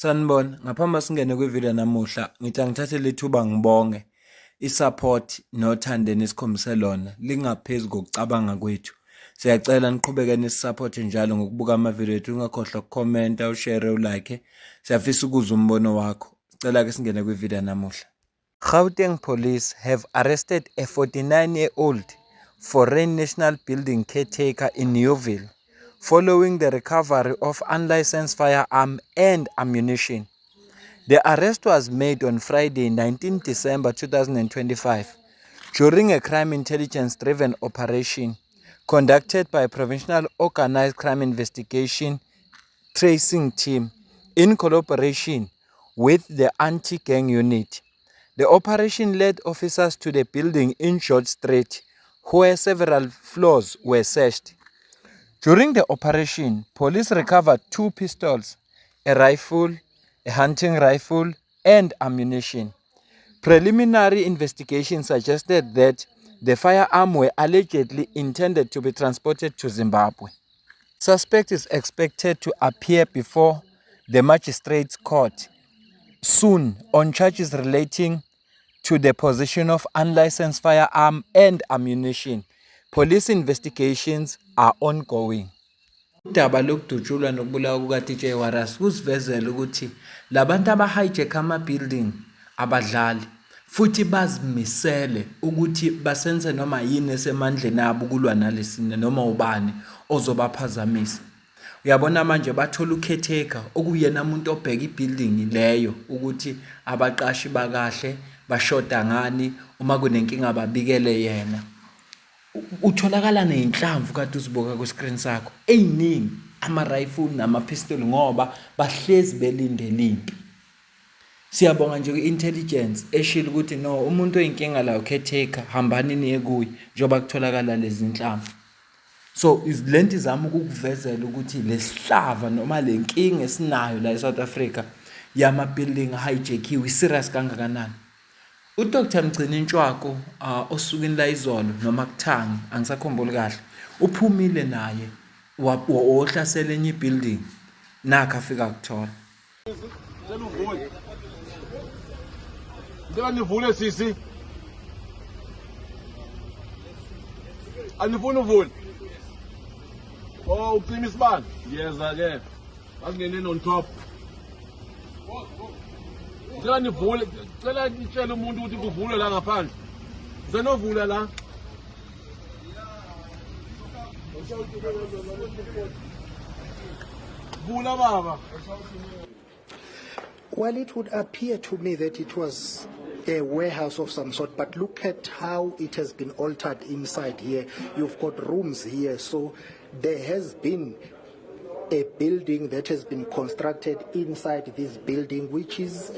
Sanibona, ngaphambi singene kwivideo namuhla, ngithi angithathe lethuba ngibonge i-support nothando nesikhombise lona lingaphezu kokucabanga kwethu. Siyacela niqhubeke nisupporte njalo ngokubuka amavideo ethu, ungakhohlwa ukukhomenta, ushare, ulike. Siyafisa ukuzwa umbono wakho. Sicela ke singene kwivideo namuhla. Gauteng police have arrested a 49-year-old foreign national building caretaker in Newville following the recovery of unlicensed firearm and ammunition. The arrest was made on Friday, 19 December 2025, during a crime intelligence-driven operation conducted by Provincial Organized Crime Investigation Tracing Team in collaboration with the Anti-Gang Unit. The operation led officers to the building in George Street, where several floors were searched. During the operation, police recovered 2 pistols, a rifle, a hunting rifle, and ammunition. Preliminary investigation suggested that the firearms were allegedly intended to be transported to Zimbabwe. Suspect is expected to appear before the magistrate's court soon on charges relating to the possession of unlicensed firearm and ammunition. Police investigations are ongoing. Udaba lokudutshulwa nokubulawa kuka-DJ Warras kusivezela ukuthi labantu aba-hijack ama-building abadlali futhi bazimisele ukuthi basenze noma yini esemandleni abo ukulwa nalesine noma ubani ozobaphazamisa. Uyabona manje bathola ukhetheka okuyena umuntu obheka i-building leyo ukuthi abaqashi bakahle bashoda ngani, uma kunenkinga babikele yena. Utholakala ney'nhlamvu kade uzibuka ku-screen sakho ey'ningi, ama-rifle nama-pistol ngoba bahlezi belindele impi. Siyabonga nje kwi-intelligence eshilo ukuthi no, umuntu oyinkinga la ukhetheka, hambani niye kuye njengoba kutholakala lezi nhlamvu. So lento izama ukukuvezela ukuthi lesihlava noma le nkinga esinayo la eSouth Africa yama-building hijackiwe serious kangakanani. UDr Mgcini Ntshwako osukwini la izolo noma kuThangi angisakhumbuli kahle, uphumile naye wohlasela enye ibuilding nakho afika kuthola. Ndeka nivule sisi. Anifuna uvule. Oh, ucima isibani. Yeza ke. Asingene on top. Ndeka nivule. Cela ngitshele umuntu ukuthi kuvule la ngaphandle. Zenovula la. Vula baba. Well, it would appear to me that it was a warehouse of some sort, but look at how it has been altered inside here. You've got rooms here, so there has been a building that has been constructed inside this building, which is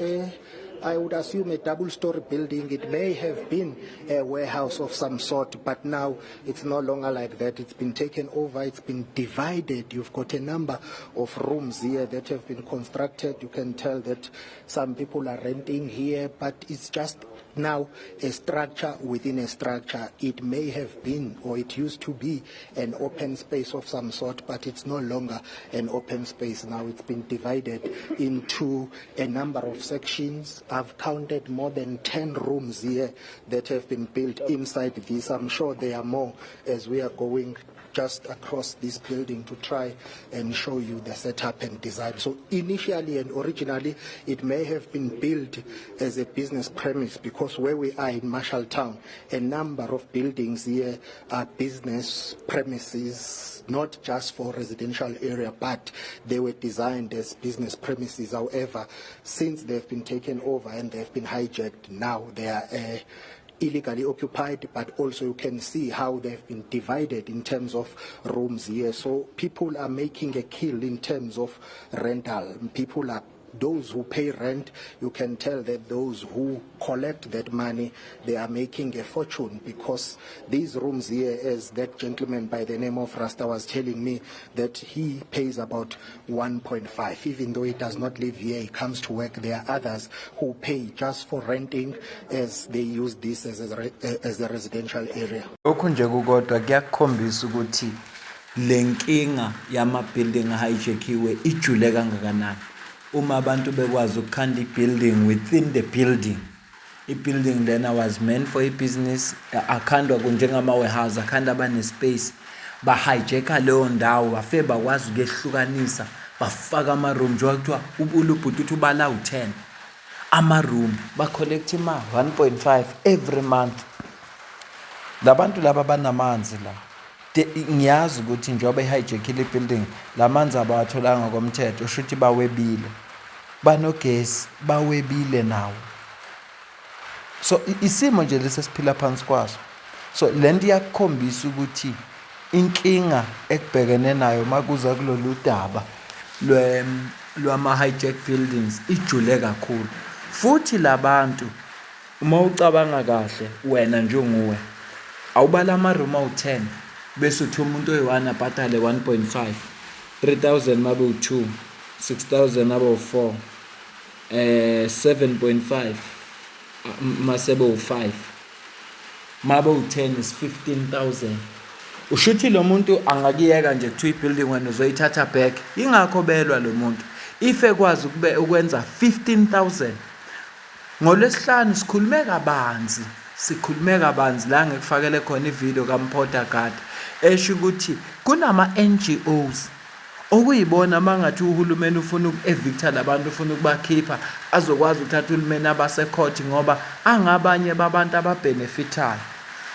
I would assume a double-story building. It may have been a warehouse of some sort, but now it's no longer like that. It's been taken over. It's been divided. You've got a number of rooms here that have been constructed. You can tell that some people are renting here, but it's just now a structure within a structure. It may have been, or it used to be, an open space of some sort, but it's no longer an open space now. It's been divided into a number of sections. I've counted more than 10 rooms here that have been built inside this. I'm sure there are more as we are going just across this building to try and show you the setup and design. So initially and originally, it may have been built as a business premise, because where we are in Marshalltown, a number of buildings here are business premises, not just for residential area, but they were designed as business premises. However, since they've been taken over and they've been hijacked, now they are illegally occupied, but also you can see how they've been divided in terms of rooms here. So people are making a kill in terms of rental. People are those who pay rent. You can tell that those who collect that money, they are making a fortune, because these rooms here, as that gentleman by the name of Rasta was telling me, that he pays about 1.5, even though he does not live here, he comes to work. There are others who pay just for renting, as they use this as a residential area. Lokhu nje kukodwa kuyakhombisa ukuthi le nkinga yama-building hijackiwe ijule kangakanani. uma abantu bekwazi ukukhanda i-building within the building. I-building lena was meant for i-business, akhandwa njengama-warehouse, akhanda abane-space, bahijacka leyo ndawo, bafike bakwazi ukuyehlukanisa, bafaka ama-room, njengoba kuthiwa ubulubhuti uthi ubala u-10 ama-room, ba-collect ima 1.5 every month. Labantu laba banamanzi la, ngiyazi ukuthi njengoba i-hijackile i-building, la manzi abawatholanga ngokomthetho, usho ukuthi bawebile, banogesi, bawebile nawo. So isimo nje lesi esiphila phansi kwaso. So lento iyakukhombisa ukuthi inkinga ekubhekene nayo makuza kulolu daba lwama-hijack buildings ijule kakhulu. Futhi labantu uma ucabanga kahle wena njenguwe awubala ama-room awu-10 bese uthi umuntu oyi-1 abhatale 1.5, 3,000 mabe u-2, 6,000 mabe u-4, 7.5 masebe u-5, mabe u-10 is 15,000. Ushuthi lo muntu angakiyeka nje kuthiwa i-building wena uzoyithatha back. Ingakho belwa lo muntu if ekwazi ukwenza 15,000. NgoLwesihlanu sikhulume kabanzi la ngikufakele khona ivideo kaMpota Gada esho ukuthi kunama-NGOs okuyibona mangathi uhulumeni ufuna uku-evicta labantu, ufuna ukubakhipha, azokwazi ukuthatha uhulumeni abase-court ngoba angabanye babantu ababhenefithayo.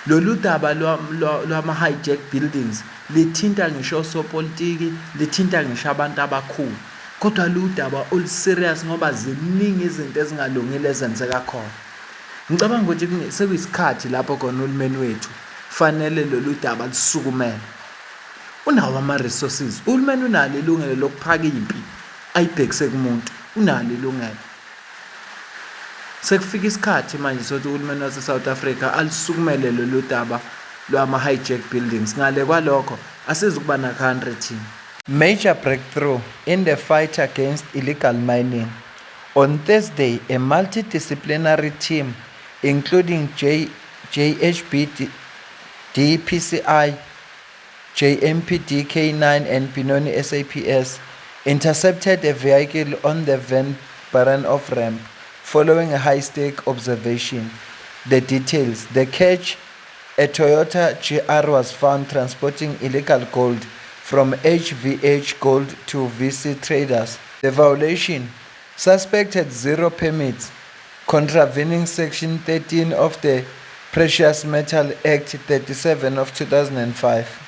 Lolu daba lwama-hijack buildings lithinta ngisho osopolitiki, lithinta ngisho abantu abakhulu. Kodwa lu daba olu-serious ngoba ziningi izinto ezingalungile ezenzeka khona. Ngicabanga ukuthi sekuyisikhathi lapho khona uhulumeni wethu fanele lolu daba lisukumele. Unawo ama-resources, uhulumeni unalo ilungelo lokuphaka impi ayibhekise kumuntu, unalo ilungelo. Sekufika isikhathi manje sokuthi uhulumeni wase-South Africa alisukumele lolu daba lwama-hijack buildings. Ngale kwalokho asizukuba na-country thina. Major breakthrough in the fight against illegal mining. On Thursday, a multidisciplinary team including JHB, DPCI, JMPD K9 and Benoni SAPS intercepted a vehicle on the Van Buren off-ramp following a high-stake observation. The details: the catch, a Toyota GR was found transporting illegal gold from HVH Gold to VC Traders. The violation: suspect had 0 permits, contravening Section 13 of the Precious Metal Act 37 of 2005.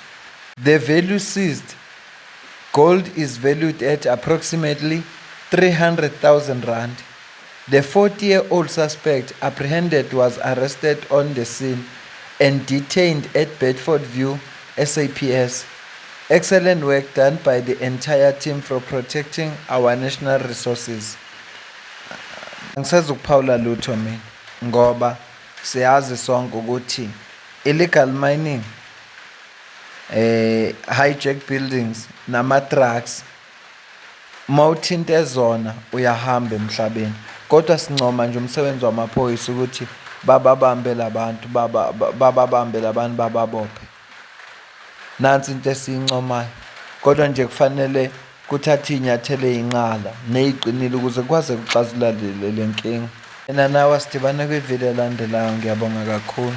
The value seized: gold is valued at approximately 300,000 rand. The 40-year-old suspect apprehended was arrested on the scene and detained at Bedford View SAPS. Excellent work done by the entire team for protecting our national resources. Ngisazokuphawula lutho mina ngoba siyazi sonke ukuthi illegal mining, hijack buildings nama-drugs mawuthinte zona uyahamba emhlabeni. Kodwa sincoma nje umsebenzi wamaphoyisa ukuthi bababambe labantu, bababophe. Nansi into esiyincomayo, kodwa nje kufanele kuthathe iy'nyathelo ey'nqala ney'qinile ukuze kwaze kuxazulula le nkinga. Mina nawe sidibane kwividiyo elandelayo. Ngiyabonga kakhulu.